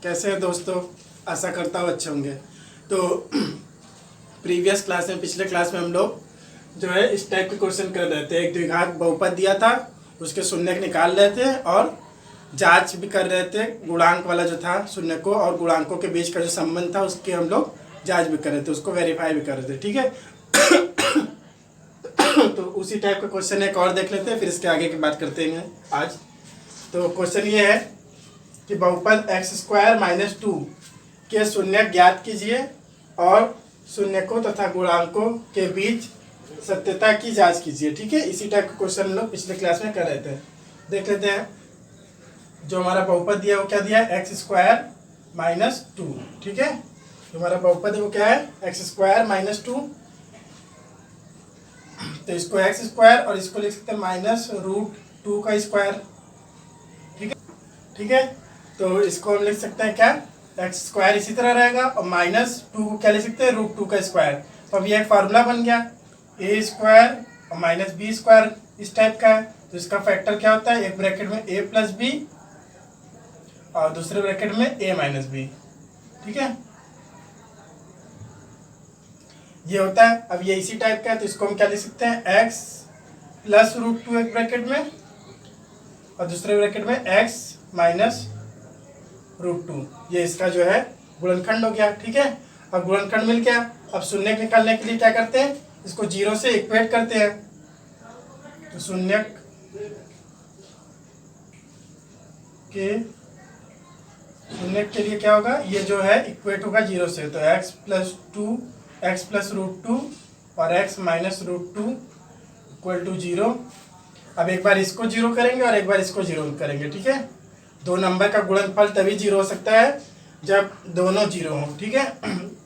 कैसे हैं दोस्तों। आशा करता हूँ अच्छे होंगे। तो प्रीवियस क्लास में पिछले क्लास में हम लोग जो है इस टाइप के क्वेश्चन कर रहे थे। एक द्विघात बहुपद दिया था, उसके शून्यक निकाल रहे थे और जांच भी कर रहे थे। गुणांक वाला जो था शून्यकों और गुणांकों के बीच का जो संबंध था उसकी हम लोग जांच भी कर रहे थे, उसको वेरीफाई भी कर रहे थे। ठीक है। तो उसी टाइप का क्वेश्चन एक और देख लेते हैं, फिर इसके आगे की बात करते हैं आज। तो क्वेश्चन ये है कि बहुपद x² - 2 के शून्यक ज्ञात कीजिए और शून्यकों तथा गुणांकों के बीच सत्यता की जांच कीजिए। ठीक है, इसी टाइप का क्वेश्चन हम लोग पिछले क्लास में कर रहे थे। देख लेते हैं। जो हमारा बहुपद दिया वो क्या दिया है, x² - 2। ठीक है, जो हमारा बहुपद है वो क्या है, x² - 2। तो इसको x² और इसको लिख सकते हैं -√2 का स्क्वायर। ठीक है, तो इसको हम लिख सकते हैं क्या, x² इसी तरह रहेगा और -2 को क्या लिख सकते हैं, √2 का स्क्वायर। तो अब ये एक फार्मूला बन गया, a² और -b² इस टाइप का है। तो इसका फैक्टर क्या होता है, एक ब्रैकेट में a + b और दूसरे ब्रैकेट में a - b। ठीक है, ये होता है। अब ये इसी टाइप का है तो इसको हम क्या लिख सकते हैं, x + √2 एक ब्रैकेट में और दूसरे ब्रैकेट में x - √2। ये इसका जो है गुणनखंड हो गया। ठीक है, अब गुणनखंड मिल गया। अब शून्यक निकालने के लिए क्या करते हैं, इसको 0 से इक्वेट करते हैं। तो शून्यक के लिए क्या होगा, ये जो है इक्वेट होगा 0 से। तो x + 2 x + √2 और x - √2 = 0। अब एक बार इसको 0 करेंगे और एक बार इसको 0 करेंगे। ठीक है, दो नंबर का गुणनफल तभी 0 हो सकता है जब दोनों 0 हो। ठीक है,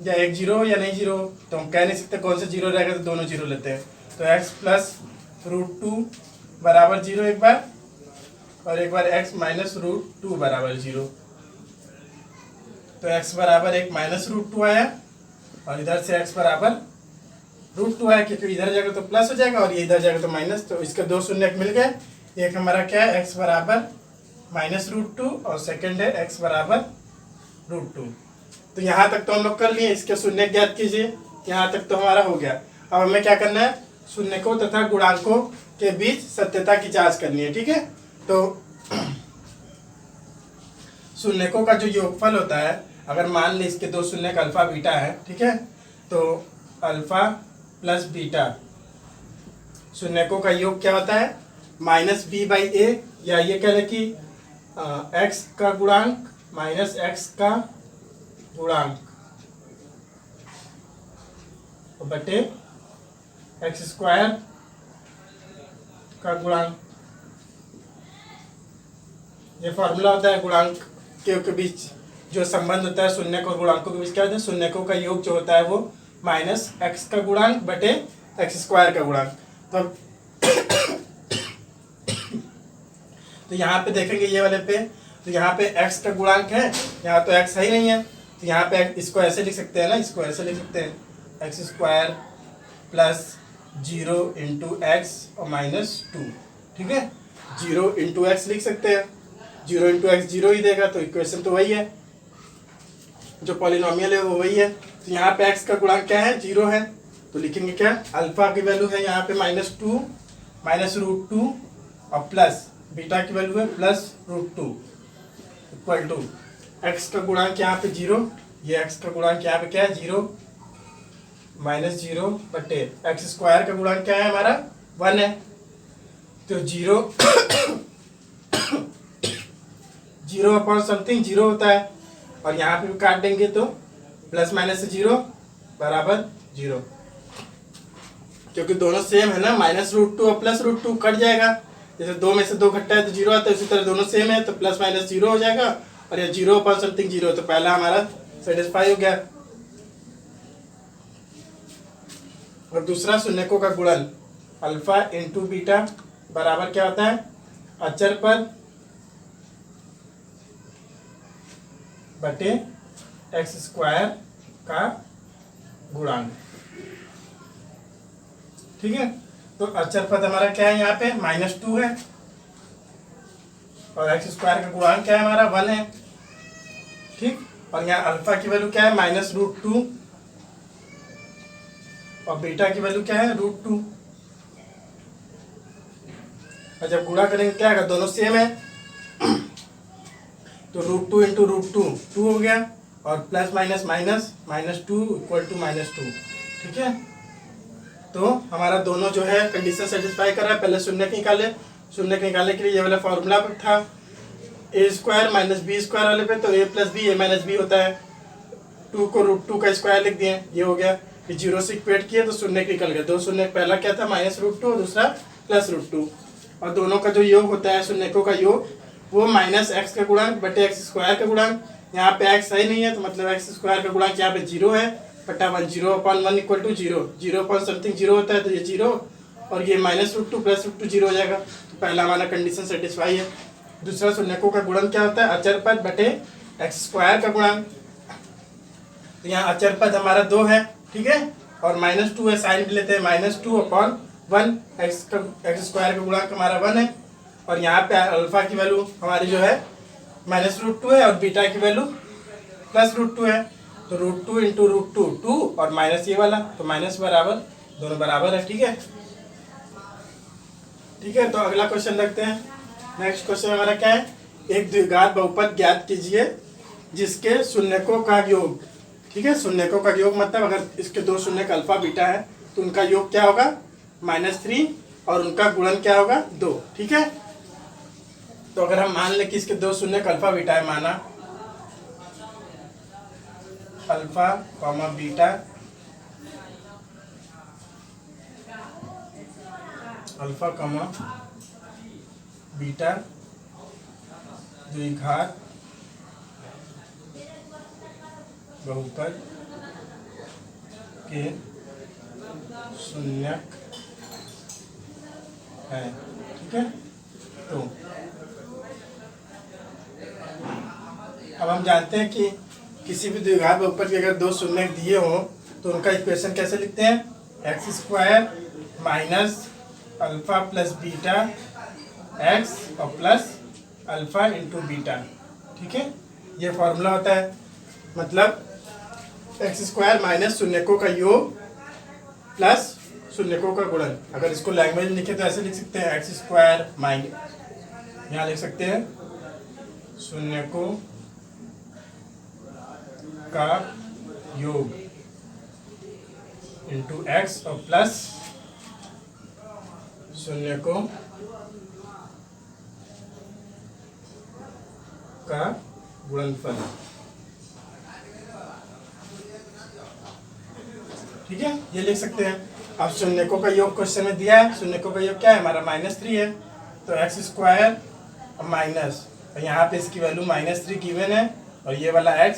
या एक 0 हो या नहीं 0 हो, तो हम कह नहीं सकते कौन सा 0 रहेगा, तो दोनों 0 लेते हैं। तो x + √2 = 0 एक बार और एक बार x - √2 = 0। तो x = एक -√2 आया और इधर से x = √2 आया, क्योंकि इधर जाएगा तो प्लस हो जाएगा और ये इधर जाएगा तो माइनस। तो इसके दो शून्यक मिल गए। एक हमारा क्या है, x = -√2 और सेकंड है x = √2। तो यहाँ तक तो हम लोग कर लिए। इसके शून्यक ज्ञात कीजिए, यहाँ तक तो हमारा हो गया। अब हमें क्या करना है, शून्यकों तथा गुणांकों के बीच सत्यता की जांच करनी है। ठीक है, तो शून्यकों का जो योगफल होता है, अगर मान लें इसके दो शून्यक अल्फा बीटा है, ठीक है, तो अल्फा + बीटा शून्यकों का योग क्या होता है, -b/a, या ये कह लें कि x का गुणांक -x का गुणांक बटे x² का गुणांक। ये फॉर्मूला होता है गुणांक के बीच जो संबंध होता है शून्यक और गुणांकों के बीच। क्या होता है, शून्यकों का योग जो होता है वो -x का गुणांक बटे x² का गुणांक। तो यहाँ पे देखेंगे ये वाले पे, तो यहाँ पे x का गुणांक है, यहाँ तो x है ही नहीं है। तो यहाँ पे इसको ऐसे लिख सकते हैं ना, इसको ऐसे लिख सकते हैं, x² + 0 × x और -2। ठीक है, 0 × x लिख सकते हैं, 0 × x 0 ही देगा। तो इक्वेशन तो वही है, जो पॉलिनोमियल है वो वही है। तो यहाँ पे x का गुणांक क्या है, 0 है। तो लिखेंगे क्या, अल्फा की वैल्यू है यहाँ पे -2 -√2 और प्लस बीटा की वैल्यू है +√2 = x का गुणांक यहाँ पे 0, ये x का गुणांक यहाँ पे क्या है 0 -0 बटे x² का गुणांक क्या है हमारा 1 है। तो 0 अपॉन समथिंग 0 होता है और यहाँ पे भी काट देंगे तो +- से 0 = 0, क्योंकि दोनों सेम है ना, -√2 और +√2 कट जाएगा। जैसे 2 में से 2 घटता है तो 0 आता है, उसी तरह दोनों सेम है तो +- 0 हो जाएगा और ये 0 अपॉन समथिंग 0। तो पहला हमारा सेटिस्फाई हो गया। और दूसरा शून्यकों का गुणन अल्फा × बीटा बराबर क्या होता है, अचर पद बटे x² का गुणांक। ठीक है, तो अचर पद हमारा क्या है, यहाँ पे -2 है और x² का गुणांक क्या है हमारा 1 है। ठीक। और यहाँ अल्फा की वैल्यू क्या है -√2 और बीटा की वैल्यू क्या है √2। और जब गुणा करेंगे क्या आएगा, दोनों सेम है तो √2 इंटू √2 2 हो गया और plus minus minus -2 equal to -2। ठीक है, तो हमारा दोनों जो है कंडीशन सेटिस्फाई कर रहा है। पहले शून्य निकाले, शून्य निकालने के लिए ये वाला फॉर्मूला था a² - b² वाले पे, तो a + b a - b होता है। 2 को √2 का स्क्वायर लिख दिए, ये हो गया। फिर 0 से इक्वेट किए तो शून्य निकल गया, दो शून्य, पहला क्या था -√2 और दूसरा +√2। और दोनों का जो योग होता है शून्यकों का योग, वो -x का गुणांक बटे x² का गुणांक। यहाँ पे x सही नहीं है तो मतलब x² का गुणांक यहाँ पे 0 है बटा 1, 0/1 इक्वल टू 0, 0.0 होता है तो ये 0 और ये -√2 +√2 0 हो जाएगा। तो पहला हमारा कंडीशन सेटिस्फाई है। दूसरा शून्यकों का गुणन क्या होता है, अचर पद बटे x² का गुणांक। तो यहाँ अचर पद हमारा 2 है, ठीक है, और -2 है, साइन भी लेते हैं, -2/1, x² का गुणांक हमारा 1 है। और यहाँ पे अल्फा की वैल्यू हमारी जो है -√2 है और बीटा की वैल्यू +√2 है। तो √2 इंटू √2 2 और माइनस ये वाला, तो माइनस बराबर, दोनों बराबर है। ठीक है, ठीक है, तो अगला क्वेश्चन देखते हैं। नेक्स्ट क्वेश्चन हमारा क्या है, एक द्विघात बहुपद ज्ञात कीजिए जिसके शून्यकों का योग, ठीक है, शून्यकों का योग मतलब अगर इसके दो शून्यक अल्फा बीटा है तो उनका योग क्या होगा -3 और उनका गुणन क्या होगा 2। ठीक है, तो अगर हम मान लें कि इसके दो शून्यक अल्फा बीटा है, माना alpha comma beta, alpha comma beta द्विघात बहुपद के शून्यक है। ठीक है, तो अब हम जानते हैं कि किसी भी द्विघात बहुपद के अगर दो शून्यक दिए हो तो उनका इक्वेशन कैसे लिखते हैं, x² minus alpha plus beta x और प्लस अल्फा इंटू बीटा। ठीक है, ये फॉर्मूला होता है, मतलब x² माइनस शून्यकों का योग प्लस शून्यकों का गुणन। अगर इसको लैंग्वेज लिखे तो ऐसे लिख सकते हैं, x² माइनस, यहाँ लिख सकते हैं शून्यकों का योग इंटू x और प्लस शून्यकों का गुणनफल। ठीक है, ये लिख सकते हैं। अब शून्यकों का योग क्वेश्चन में दिया है, शून्यकों का योग क्या है हमारा -3 है, तो x² माइनस, यहाँ पे इसकी वैल्यू -3 गिवन है और ये वाला x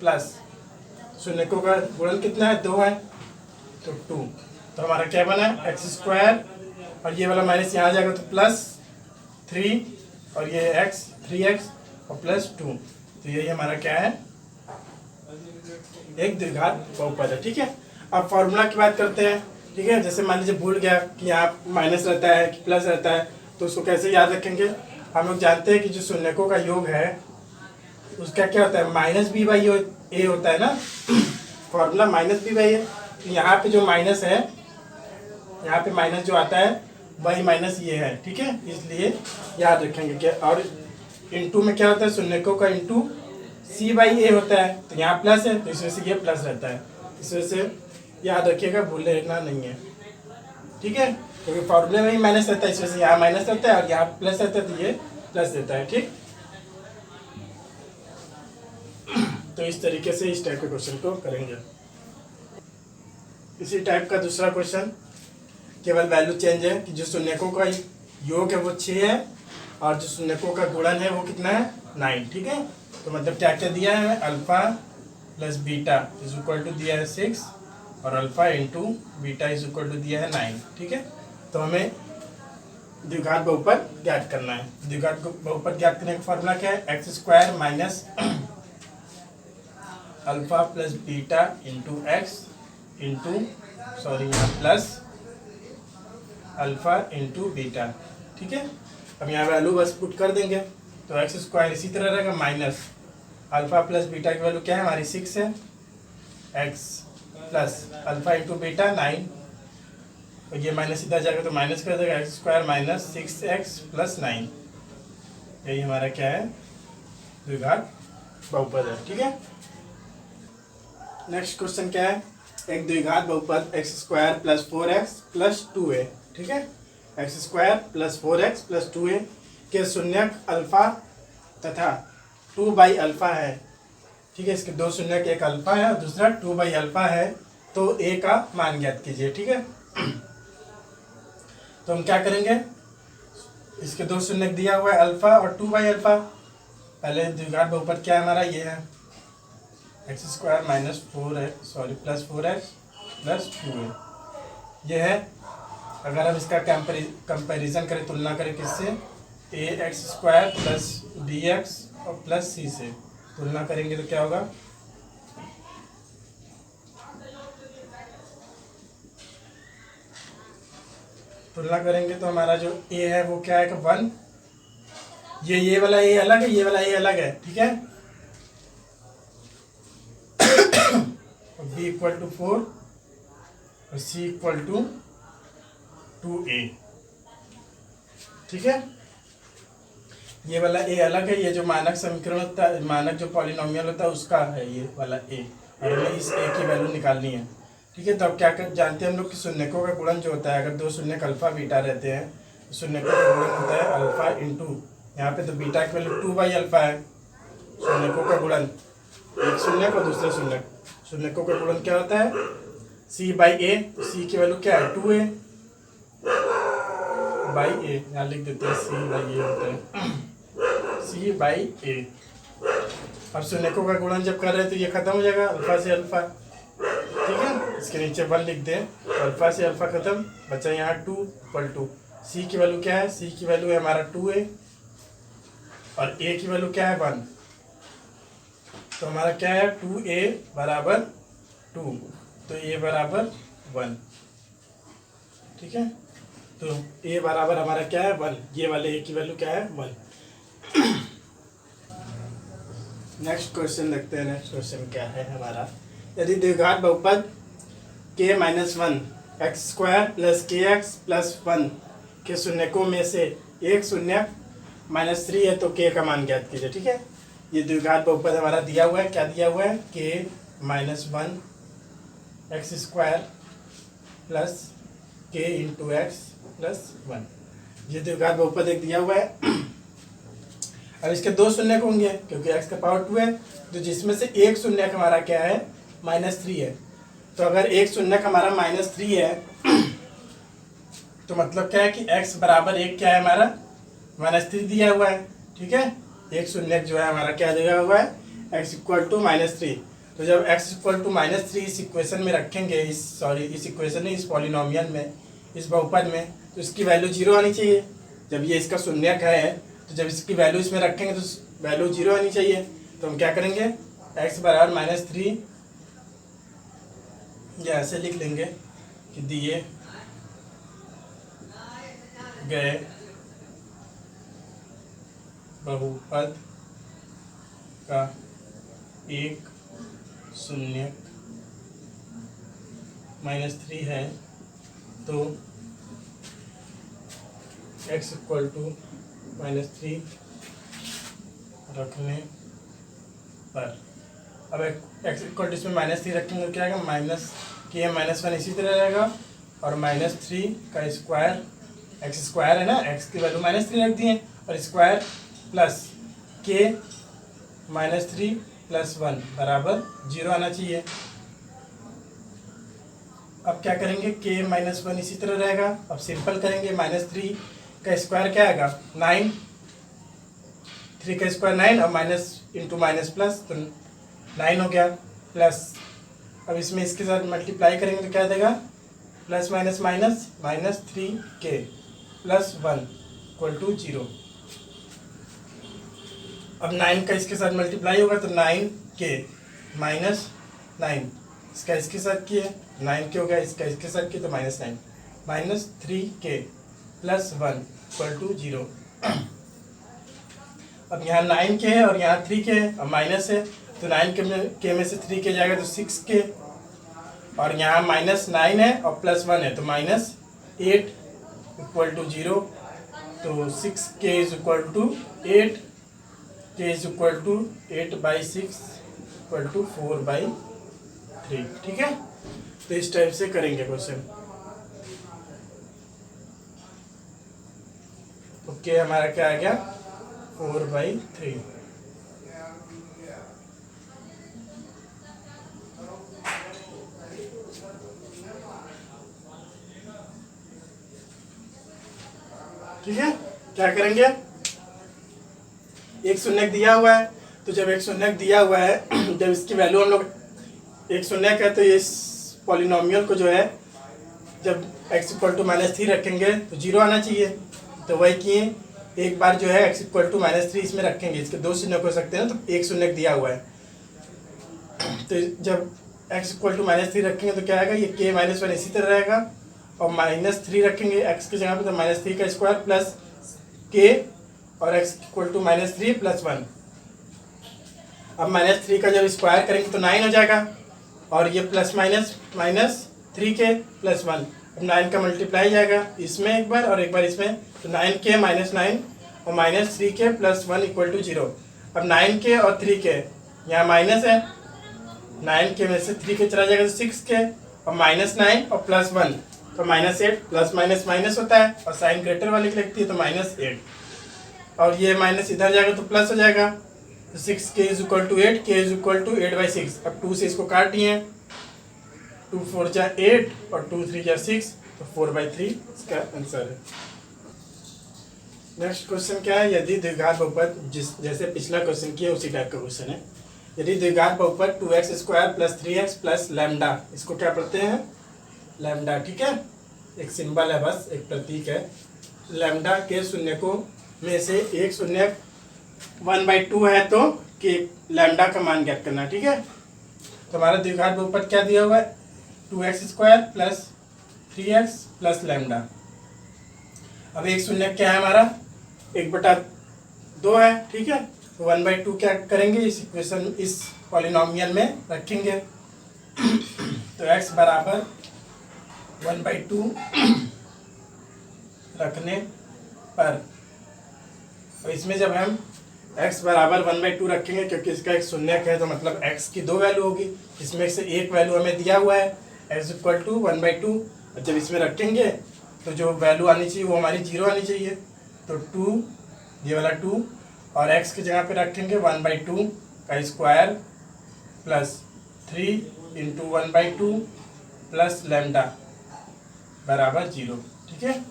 प्लस शून्यकों का गुणन कितना है 2 है तो 2, तो हमारा क्या बना x² और ये वाला माइनस यहाँ आ जाएगा तो +3 और ये x 3x और +2, तो यही हमारा क्या है एक द्विघात बहुपद है। ठीक है, अब फॉर्मूला की बात करते हैं। ठीक है, जैसे मान लीजिए भूल गया कि यहाँ माइनस रहता है कि प्लस रहता है, तो उसको कैसे याद रखेंगे। हम लोग जानते हैं कि जो शून्यकों का योग है उसका क्या होता है -b/a होता है ना, फॉर्मूला -b/a। तो यहाँ पे जो माइनस है, यहाँ पे माइनस जो आता है वही माइनस ये है। ठीक है, इसलिए याद रखेंगे क्या, और इंटू में क्या होता है शून्यकों का इंटू c/a होता है, तो यहाँ प्लस है तो इस वजह से ये प्लस रहता है, इस वजह से याद रखिएगा, भूलना नहीं है। ठीक है, क्योंकि फॉर्मूले में ही माइनस रहता है, इस वजह से यहाँ माइनस रहता है और यहाँ प्लस रहता है तो ये प्लस देता है। ठीक, तो इस तरीके से इस टाइप के क्वेश्चन को करेंगे। इसी टाइप का दूसरा क्वेश्चन, केवल वैल्यू चेंज है कि जो शून्यकों का योग है वो 6 है और जो शून्यकों का गुणन है वो कितना है 9। ठीक है, तो मतलब क्या क्या दिया है, alpha plus beta is equal to दिया है 6 और alpha into beta is equal to दिया है 9। ठीक है, तो हमें द्विघात बहुपद ज्ञात करना है। द्विघात बहुपद ज्ञात करने का फॉर्मूला क्या है, x² minus alpha plus beta into x into यहाँ प्लस अल्फा इंटू बीटा। ठीक है, अब यहाँ वैल्यू बस पुट कर देंगे तो x² इसी तरह रहेगा, माइनस अल्फा प्लस बीटा की वैल्यू क्या है हमारी 6 है, x plus alpha into beta 9, और ये माइनस इधर जाएगा तो माइनस कर देगा, x square minus 6x plus 9, यही हमारा क्या है द्विघात बहुपद है। ठीक है, नेक्स्ट क्वेश्चन क्या है, एक द्विघात बहुपद x square plus 4x plus 2a, ठीक है, x square plus 4x plus 2a के शून्यक अल्फा तथा 2 बाई अल्फा है। ठीक है, इसके दो शून्यक, एक अल्फा है और दूसरा 2 बाई अल्फा है, तो a का मान ज्ञात कीजिए। ठीक है, तो हम क्या करेंगे, इसके दो शून्यक दिया हुआ है अल्फा और 2 बाई अल्फा। पहले द्विघात बहुपद क्या है हमारा, ये है x square minus 4x plus 4x plus 2a, ये है। अगर हम इसका कंपैरिजन करें, तुलना करें किससे, A X square plus B X और प्लस सी से तुलना करेंगे तो क्या होगा, तुलना करेंगे तो हमारा जो ए है वो क्या है कि 1, ये वाला ए अलग है, ये वाला ए अलग है। ठीक है, बी इक्वल टू 4 और सी इक्वल टू 2a। ठीक है, ये वाला ए अलग है, ये जो मानक समीकरण होता है, मानक जो पॉलिनोमियल होता है उसका है ये वाला ए, और हमें इस ए की वैल्यू निकालनी है। ठीक है, तो अब क्या जानते हैं हम लोग कि शून्यकों का गुणन जो होता है, अगर दो शून्यक अल्फा बीटा रहते हैं तो शून्यकों का गुणन होता है अल्फा इंटू, यहाँ पे तो बीटा की वैल्यू 2 बाई अल्फा है, शून्यकों का गुणन एक शून्यक और दूसरे शून्यक, शून्यकों का गुणन क्या होता है सी बाई ए, तो सी की वैल्यू क्या है 2a बाई ए, यहाँ लिख देते हैं सी बाई ए होता है, सी बाई ए। अब शून्यकों का गुणन जब कर रहे हैं तो ये खत्म हो जाएगा अल्फा से अल्फा। ठीक है, इसके नीचे 1 लिख दें, तो अल्फा से अल्फा खत्म, बचा यहाँ 2 इक्वल टू सी की वैल्यू क्या है, सी की वैल्यू है हमारा 2a और ए की वैल्यू क्या है 1, तो हमारा क्या है 2a बराबर 2, तो ए बराबर 1। ठीक है, तो a बराबर हमारा क्या है 1, ये वाले a की वैल्यू क्या है 1। नेक्स्ट क्वेश्चन देखते हैं, नेक्स्ट क्वेश्चन क्या है हमारा, यदि द्विघात बहुपद k minus 1 x square plus के एक्स प्लस 1 के शून्यकों में से एक शून्यक -3 है तो k का मान ज्ञात कीजिए। ठीक है, ये द्विघात बहुपद हमारा दिया हुआ है, क्या दिया हुआ है k minus 1 x square plus k into x plus 1, ये द्विघात बहुपद एक दिया हुआ है। अब इसके दो शून्यक होंगे क्योंकि x का पावर 2 है, तो जिसमें से एक शून्यक हमारा क्या है -3 है, तो अगर एक शून्यक हमारा -3 है तो मतलब क्या है कि x बराबर 1 क्या है हमारा -3 दिया हुआ है। ठीक है, एक शून्यक जो है हमारा क्या दिया हुआ है x इक्वल टू -3, तो जब x इक्वल टू -3 इस इक्वेशन में रखेंगे, इस इक्वेशन में, इस पॉलिनोमियल में, इस बहुपद में, तो इसकी वैल्यू 0 आनी चाहिए। जब ये इसका शून्यक है तो जब इसकी वैल्यू इसमें रखेंगे तो वैल्यू 0 आनी चाहिए, तो हम क्या करेंगे x बराबर -3, या ऐसे लिख लेंगे कि दिए गए बहुपद का एक शून्यक -3 है तो x इक्वल टू -3 रखने पर, अब x इक्वल टू इसमें -3 रखेंगे तो क्या आएगा -1 इसी तरह रहेगा, और -3 का स्क्वायर, x स्क्वायर है ना, x की वैल्यू -3 रख दिए, और स्क्वायर प्लस k -3 प्लस 1 बराबर 0 आना चाहिए। अब क्या करेंगे k -1 इसी तरह रहेगा, अब सिंपल करेंगे, -3 का स्क्वायर क्या आएगा 9, 3 का स्क्वायर 9 और माइनस इंटू माइनस प्लस, तो 9 हो गया, प्लस अब इसमें इसके साथ मल्टीप्लाई करेंगे तो क्या देगा plus minus minus -3k plus 1 equal to 0। अब 9 का इसके साथ मल्टीप्लाई होगा तो 9k माइनस 9, इसका इसके साथ किए 9k हो गया, इसका इसके साथ किए तो -9 -3k प्लस 1 इक्वल टू 0। अब यहाँ 9k है और यहाँ 3k है और माइनस है, तो 9k में से 3k जाएगा तो 6k, और यहाँ -9 है और +1 है तो -8 इक्वल टू 0। तो 6k is equal to 8, k is equal to 8/6 equal to 4/3। ठीक है, तो इस टाइप से करेंगे क्वेश्चन। ओके, हमारा क्या आ गया 4/3। ठीक है, क्या करेंगे, एक शून्यक दिया हुआ है, तो जब एक शून्यक दिया हुआ है जब इसकी वैल्यू हम लोग एक शून्यक है तो इस पॉलिनोमियल को जो है जब x इक्वल टू -3 रखेंगे तो 0 आना चाहिए। तो वही किए, एक बार जो है x इक्वल टू -3 इसमें रखेंगे, इसके दो शून्यक हो सकते हैं तो एक शून्यक दिया हुआ है। तो जब x इक्वल टू -3 रखेंगे तो क्या आएगा, ये k -1 इसी तरह रहेगा, और -3 रखेंगे x की जगह पे तो -3 का स्क्वायर प्लस k और x इक्वल टू -3 + 1। अब -3 का जब स्क्वायर करेंगे तो 9 हो जाएगा, और ये प्लस माइनस -3k + 1। अब 9 का मल्टीप्लाई जाएगा इसमें एक बार और एक बार इसमें, तो 9k -9 और -3k + 1 इक्वल टू 0। अब 9k और 3k यहाँ माइनस है, 9k में से 3k चला जाएगा तो 6k, और -9 और +1 तो -8, प्लस माइनस माइनस होता है और साइन ग्रेटर वाली की लगती है तो -8, और ये माइनस इधर जाएगा तो प्लस हो जाएगा, तो 6k is equal to 8, k is equal to 8/6। अब 2 से इसको काट दिए, 2 4 जा 8 और 2 3 जा 6, तो 4/3 इसका आंसर है। नेक्स्ट क्वेश्चन क्या है, यदि द्विघात बहुपद जैसे पिछला क्वेश्चन किया उसी टाइप का क्वेश्चन है। यदि द्विघात बहुपद 2x² + 3x + लैम्डा, इसको क्या पढ़ते हैं, लैम्डा। ठीक है, एक सिंबल है, बस एक प्रतीक है। लैम्डा के शून्यकों में से एक शून्यक 1/2 है तो कि लैम्डा का मान ज्ञात करना। ठीक है, तो हमारा द्विघात बहुपद क्या दिया हुआ है, 2x² + 3x + लैम्डा। अब एक शून्यक क्या है हमारा, 1/2 है। ठीक है, तो 1/2 क्या करेंगे, इस इक्वेशन इस पॉलिनोमियल में रखेंगे। तो x बराबर 1/2 रखने पर, और इसमें जब हम x बराबर 1/2 रखेंगे, क्योंकि इसका एक शून्यक है तो मतलब x की दो वैल्यू होगी, इसमें से एक वैल्यू हमें दिया हुआ है x इक्वल टू 1/2, और जब इसमें रखेंगे तो जो वैल्यू आनी चाहिए वो हमारी 0 आनी चाहिए। तो 2, ये वाला 2, और x की जगह पे रखेंगे 1/2 का स्क्वायर प्लस 3 × 1/2 प्लस लैम्डा बराबर 0। ठीक है,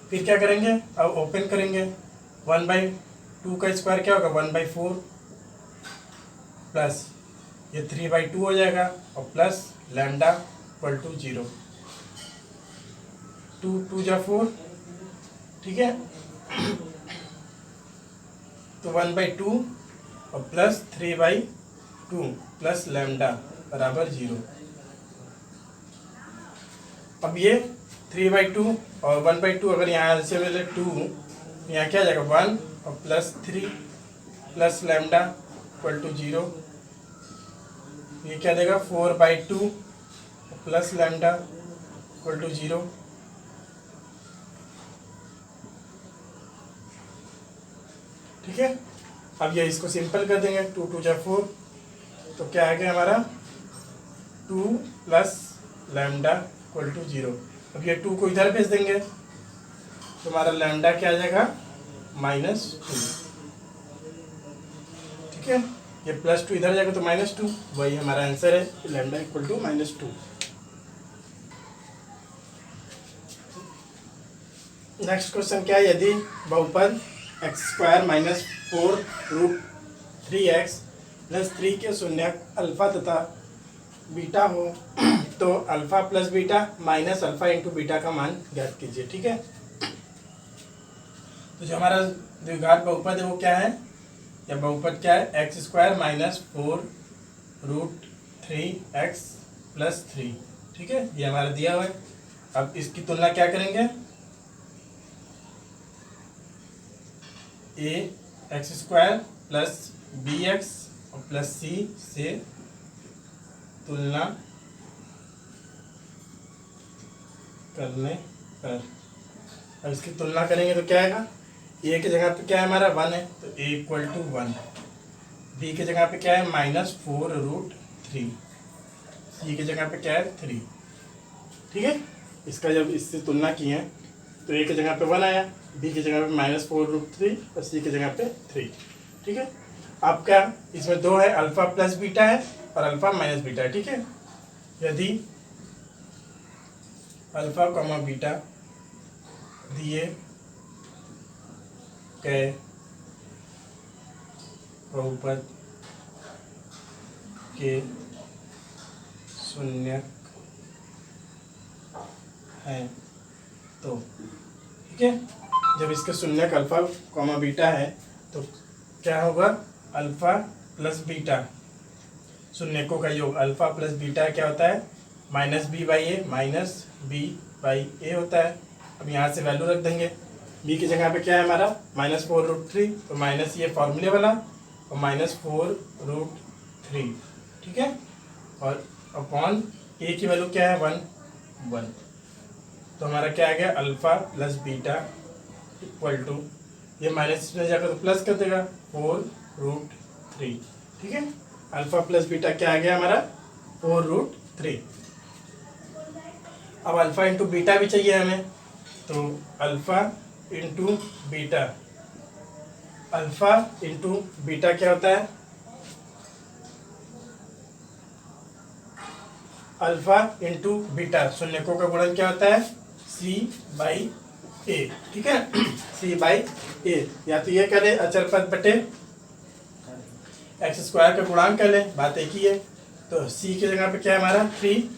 फिर क्या करेंगे, अब ओपन करेंगे, 1/2 का स्क्वायर क्या होगा 1/4 प्लस ये 3/2 हो जाएगा, और प्लस लैम्डा इक्वल टू 0। 2 2 जा 4। ठीक है, तो 1/2 और प्लस 3/2 प्लस लैम्डा बराबर 0। अब ये 3/2 और 1/2 अगर यहाँ से मिले 2, यहाँ क्या आ जाएगा 1 और plus 3 plus lambda equal to 0। ये क्या देगा 4/2 प्लस लैम्डा इक्वल टू 0। ठीक है, अब ये इसको सिंपल कर देंगे, 2 2 जा 4, तो क्या आ गया हमारा 2 प्लस लैम्डा इक्वल टू 0। अब ये 2 को इधर भेज देंगे तो हमारा लैम्डा क्या आ जाएगा -2। ठीक है, ये +2 इधर जाएगा तो -2, वही हमारा आंसर है, lambda equal to -2। Next question क्या है, यदि बहुपद x² - 4√3x + 3 के शून्यक अल्फा तथा बीटा हो तो alpha plus beta minus alpha into beta का मान ज्ञात कीजिए। ठीक है, तो जो हमारा द्विघात बहुपद है वो क्या है, या बहुपद क्या है, x² - 4√3x + 3। ठीक है, ये हमारा दिया हुआ है। अब इसकी तुलना क्या करेंगे, A X square plus B X और प्लस सी से तुलना करने पर, अब इसकी तुलना करेंगे तो क्या आएगा, ए की जगह पे क्या है हमारा 1 है तो ए इक्वल टू 1, बी की जगह पे क्या है -4√3, सी की जगह पे क्या है 3। ठीक है, इसका जब इससे तुलना की है तो ए की जगह पे 1 आया, बी की जगह पे -4√3 और सी की जगह पे 3। ठीक है, अब क्या इसमें दो है, अल्फा प्लस बीटा है और अल्फा माइनस बीटा है। ठीक है, यदि अल्फा कॉमा बीटा दिए गए बहुपद के शून्यक हैं तो, ठीक है, जब इसके शून्यक अल्फा कॉमा बीटा है तो क्या होगा, अल्फा प्लस बीटा शून्यकों का योग अल्फा प्लस बीटा क्या होता है, -b/a होता है। अब यहाँ से वैल्यू रख देंगे, b की जगह पे क्या है हमारा -4√3 तो माइनस ये फॉर्मूले वाला और -4√3। ठीक है, और अपॉन a की वैल्यू क्या है 1 तो हमारा क्या आ गया, alpha plus beta equal to, ये माइनस में जाकर तो प्लस कर देगा 4√3। ठीक है, अल्फा प्लस बीटा क्या आ गया हमारा 4√3। अब अल्फा इंटू बीटा भी चाहिए हमें, तो alpha into beta, alpha into beta क्या होता है, अल्फा इंटू बीटा शून्यकों का गुणन क्या होता है c/a। ठीक है, c/a, या तो ये करें अचर पद बटे एक्स स्क्वायर का गुणांक कर लें, बात एक ही है। तो c की जगह पे क्या है हमारा 3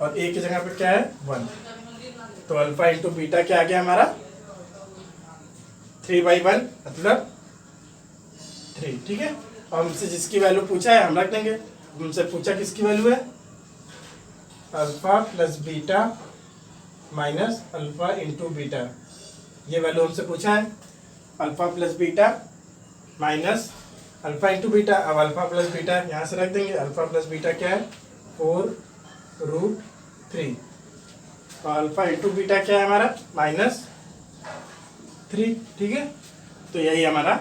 और a की जगह पे क्या है 1, तो अल्फा इंटू बीटा क्या आ गया हमारा 3/1 मतलब 3। ठीक है, और हमसे जिसकी वैल्यू पूछा है हम रख देंगे। हमसे पूछा किसकी वैल्यू है, alpha plus beta minus alpha into beta, ये वैल्यू हमसे पूछा है, alpha plus beta minus alpha into beta. अब अल्फा प्लस बीटा यहाँ से रख देंगे, अल्फा प्लस बीटा क्या है 4√3 और अल्फा इंटू बीटा क्या है हमारा -3। ठीक है, तो यही हमारा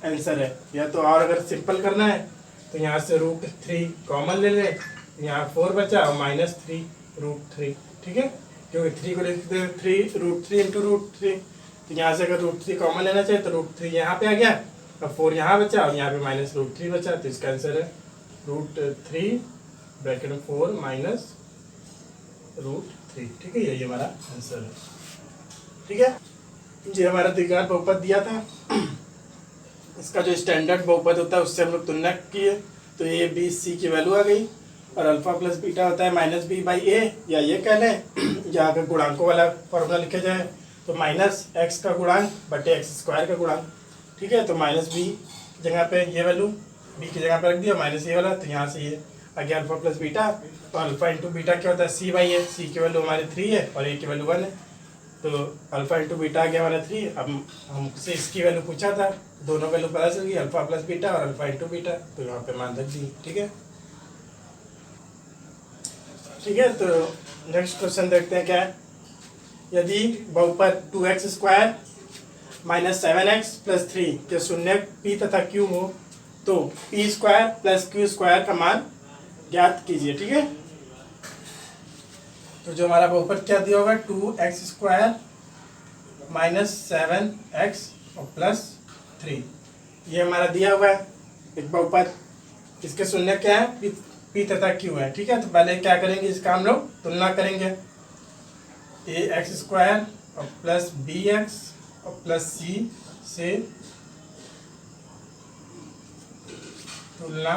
आंसर है। या तो और अगर सिंपल करना है तो यहाँ से √3 कॉमन ले लें, यहाँ 4 बचा और -3√3। ठीक है, क्योंकि 3 को लिखते हैं 3√3 इंटू √3, तो यहाँ से अगर √3 कॉमन लेना चाहिए तो √3 यहाँ पे आ गया और 4 यहाँ बचा और यहाँ पे -√3 बचा, तो इसका आंसर है √3 ब्रैकेट में 4 -√3। ठीक है, यही हमारा आंसर है। ठीक है, ये हमारा द्विघात बहुपद दिया था, इसका जो स्टैंडर्ड बहुपद होता है उससे हम लोग तुलना किए तो a b c की वैल्यू आ गई, और अल्फा प्लस बीटा होता है -b/a, या ये कह लें या अगर गुणांकों वाला फॉर्मूला लिखा जाए तो -x का गुणांक बटे x स्क्वायर का गुणांक। ठीक है, तो -b जगह पे ये वैल्यू b की जगह पे रख दिया माइनस ये वाला, तो यहाँ से ये आ गया अल्फा प्लस बीटा, तो अल्फा इंटू बीटा क्या होता है c/a, c की वैल्यू हमारी 3 है और a की वैल्यू 1 है, तो अल्फा इंटू बीटा आ गया हमारा 3। अब हमसे इसकी वैल्यू पूछा था, दोनों वैल्यू पता चल गई, अल्फा प्लस बीटा और अल्फा इंटू बीटा, तो यहाँ पे मान रख दी। ठीक है, ठीक है, तो नेक्स्ट क्वेश्चन देखते हैं क्या है। यदि बहुपद 2x² माइनस 7x प्लस 3 के शून्यक p तथा q हो तो p² प्लस q² का मान ज्ञात कीजिए। ठीक है, तो जो हमारा बहुपद क्या दिया होगा 2x² माइनस 7x और प्लस 3, ये हमारा दिया हुआ है एक बहुपद, इसके शून्य क्या है p तथा q है। ठीक है, तो पहले क्या करेंगे, इसका हम लोग तुलना करेंगे, ax² और प्लस bx और प्लस c से तुलना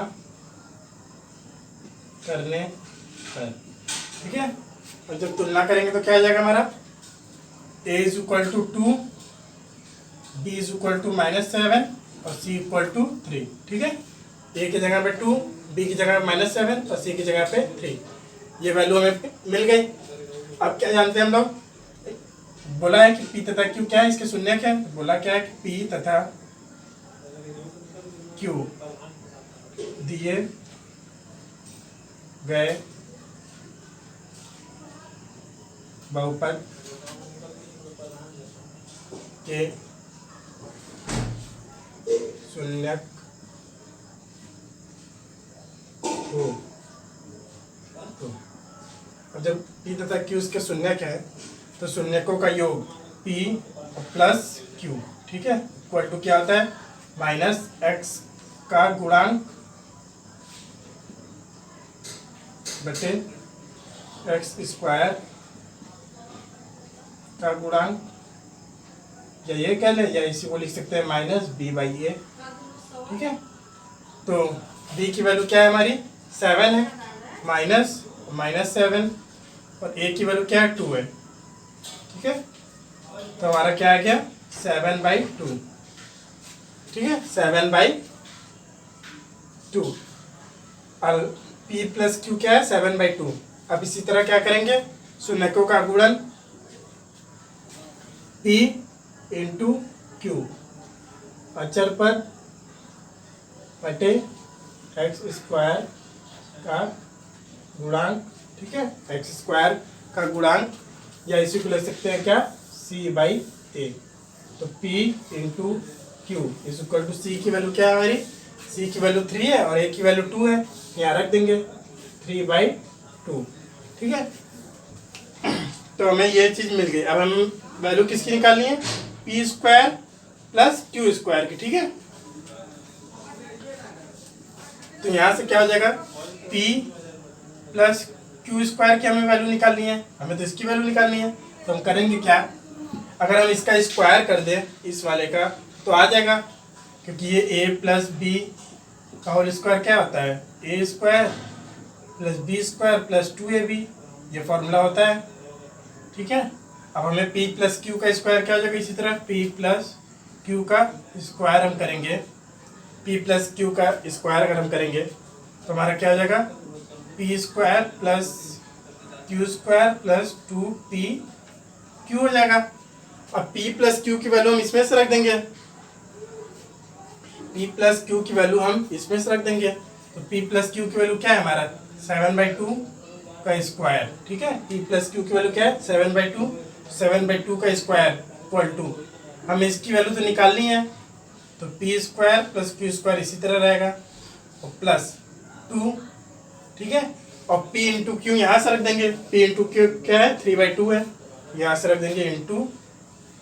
करने पर। ठीक है, और जब तुलना करेंगे तो क्या आ जाएगा हमारा a = 2, b = -7 और c = 3। ठीक है, a की जगह पे 2, b की जगह पे -7 और c की जगह पे 3, ये वैल्यू हमें मिल गई। अब क्या जानते हैं हम लोग, b बोला है कि पी तथा क्यू क्या है, इसके शून्यक है। तो बोला क्या है कि पी तथा क्यू दिए गए बहुपद के शून्यक हो। तो अब जब p तथा q इसके शून्यक है तो शून्यकों का योग p प्लस q, ठीक है, इक्वल टू क्या होता है, माइनस x का गुणांक बटे एक्स स्क्वायर का गुणांक, या ये कह ले या इसी को लिख सकते हैं माइनस b बाई ए, ठीक है। तो b की वैल्यू क्या है हमारी 7 है, माइनस माइनस 7, और a की वैल्यू क्या है 2 है, ठीक है। तो हमारा क्या आ गया 7/2, ठीक है, 7/2। और p प्लस q क्या है 7/2। अब इसी तरह क्या करेंगे, शून्यकों का गुणन p इंटू क्यू, अचर पद बटे एक्स स्क्वायर का गुणांक, ठीक है, एक्स स्क्वायर का गुणांक, या इसी को ले सकते हैं क्या c/a। तो p into q is equal to c की वैल्यू क्या है हमारी, c की वैल्यू 3 है और a की वैल्यू 2 है, यहाँ रख देंगे 3/2, ठीक है। तो हमें ये चीज़ मिल गई। अब हम वैल्यू किसकी निकालनी है, P square plus q square की, ठीक है। तो यहाँ से क्या हो जाएगा, p प्लस क्यू स्क्वायर की हमें वैल्यू निकालनी है, हमें तो इसकी वैल्यू निकालनी है। तो हम करेंगे क्या, अगर हम इसका स्क्वायर कर दें इस वाले का तो आ जाएगा, क्योंकि ये a प्लस बी का होल स्क्वायर क्या होता है, a square plus b square plus 2ab, ये फॉर्मूला होता है, ठीक है। अब हमें p प्लस क्यू का स्क्वायर क्या हो जाएगा, इसी तरह p प्लस क्यू का स्क्वायर हम करेंगे, p प्लस क्यू का स्क्वायर अगर हम करेंगे तो हमारा क्या हो जाएगा, p square plus q square plus 2pq हो जाएगा। अब p प्लस क्यू की वैल्यू हम इसमें से रख देंगे, p प्लस क्यू की वैल्यू हम इसमें से रख देंगे। तो p प्लस क्यू की वैल्यू क्या है हमारा 7/2 का स्क्वायर, ठीक है। p प्लस क्यू की वैल्यू क्या है 7/2 का स्क्वायर इक्वल टू, हमें इसकी वैल्यू तो निकालनी है, तो p square plus q square इसी तरह रहेगा और प्लस 2, ठीक है। और p इंटू क्यू यहाँ से रख देंगे, p इंटू क्यू क्या है 3/2 है, यहाँ से रख देंगे इंटू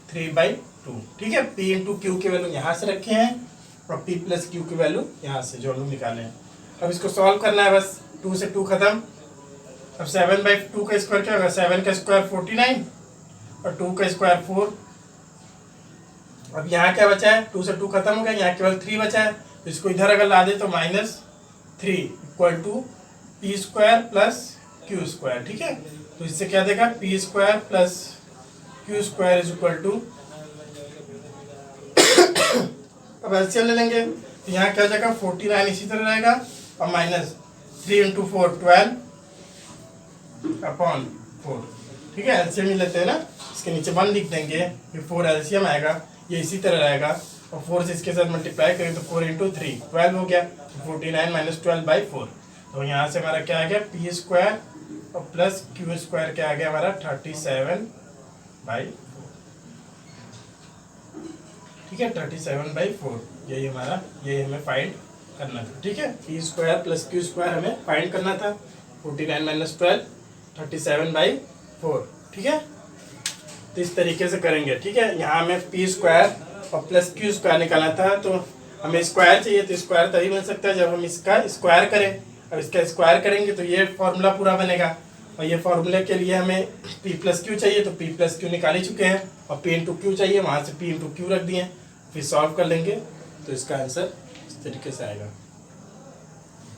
3/2, ठीक है। p इंटू क्यू की वैल्यू यहाँ से रखे हैं और p प्लस क्यू की वैल्यू यहाँ से जो हम लोग निकाले हैं। अब इसको सॉल्व करना है, बस 2 से 2 खत्म। अब 7/2 का स्क्वायर क्या होगा, 7 का स्क्वायर 49 और 2 का स्क्वायर 4। अब यहाँ क्या बचा है, 2 से 2 खत्म हो गया, यहाँ केवल 3 बचा है, तो इसको इधर अगर ला दे तो -3 equal to p square plus q square, ठीक है। तो इससे क्या देगा, p square plus q square is equal to, अब एलसीएम ले लेंगे तो यहाँ क्या हो जाएगा 49 इसी तरह रहेगा और -3 इंटू 4 12/4, ठीक है। एलसीएम ही लेते हैं ना, इसके नीचे 1 लिख देंगे, फिर 4 एलसीएम आएगा, ये इसी तरह रहेगा और 4 से इसके साथ मल्टीप्लाई करें तो 4 इंटू 3 12 हो गया, 49 माइनस 12/4। तो यहाँ से हमारा क्या आ गया, पी स्क्वायर और प्लस क्यू स्क्वायर क्या आ गया हमारा 37/4, ठीक है, 37/4। यही हमारा, यही हमें फाइंड करना था, ठीक है। P square plus q square हमें फाइंड करना था, 49 माइनस 12 37/4, ठीक है। तो इस तरीके से करेंगे, ठीक है। यहाँ हमें पी स्क्वायर और प्लस क्यू स्क्वायर निकालना था, तो हमें स्क्वायर चाहिए, तो स्क्वायर तभी बन सकता है जब हम इसका स्क्वायर करें। अब इसका स्क्वायर करेंगे तो ये फॉर्मूला पूरा बनेगा, और ये फॉर्मूले के लिए हमें p प्लस क्यू चाहिए, तो p प्लस क्यू निकाल ही चुके हैं, और p इंटू क्यू चाहिए, वहाँ से p इंटू क्यू रख दिए, फिर सॉल्व कर लेंगे तो इसका आंसर इस तरीके से आएगा,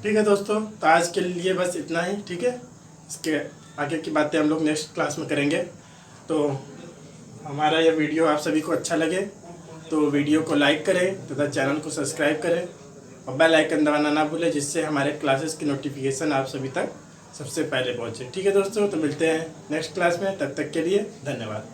ठीक है दोस्तों। तो आज के लिए बस इतना ही, ठीक है। इसके आगे की बातें हम लोग नेक्स्ट क्लास में करेंगे। तो हमारा यह वीडियो आप सभी को अच्छा लगे तो वीडियो को लाइक करें तथा चैनल को सब्सक्राइब करें और बेल आइकन दबाना ना भूलें, जिससे हमारे क्लासेस की नोटिफिकेशन आप सभी तक सबसे पहले पहुंचे, ठीक है दोस्तों। तो मिलते हैं नेक्स्ट क्लास में, तब तक के लिए धन्यवाद।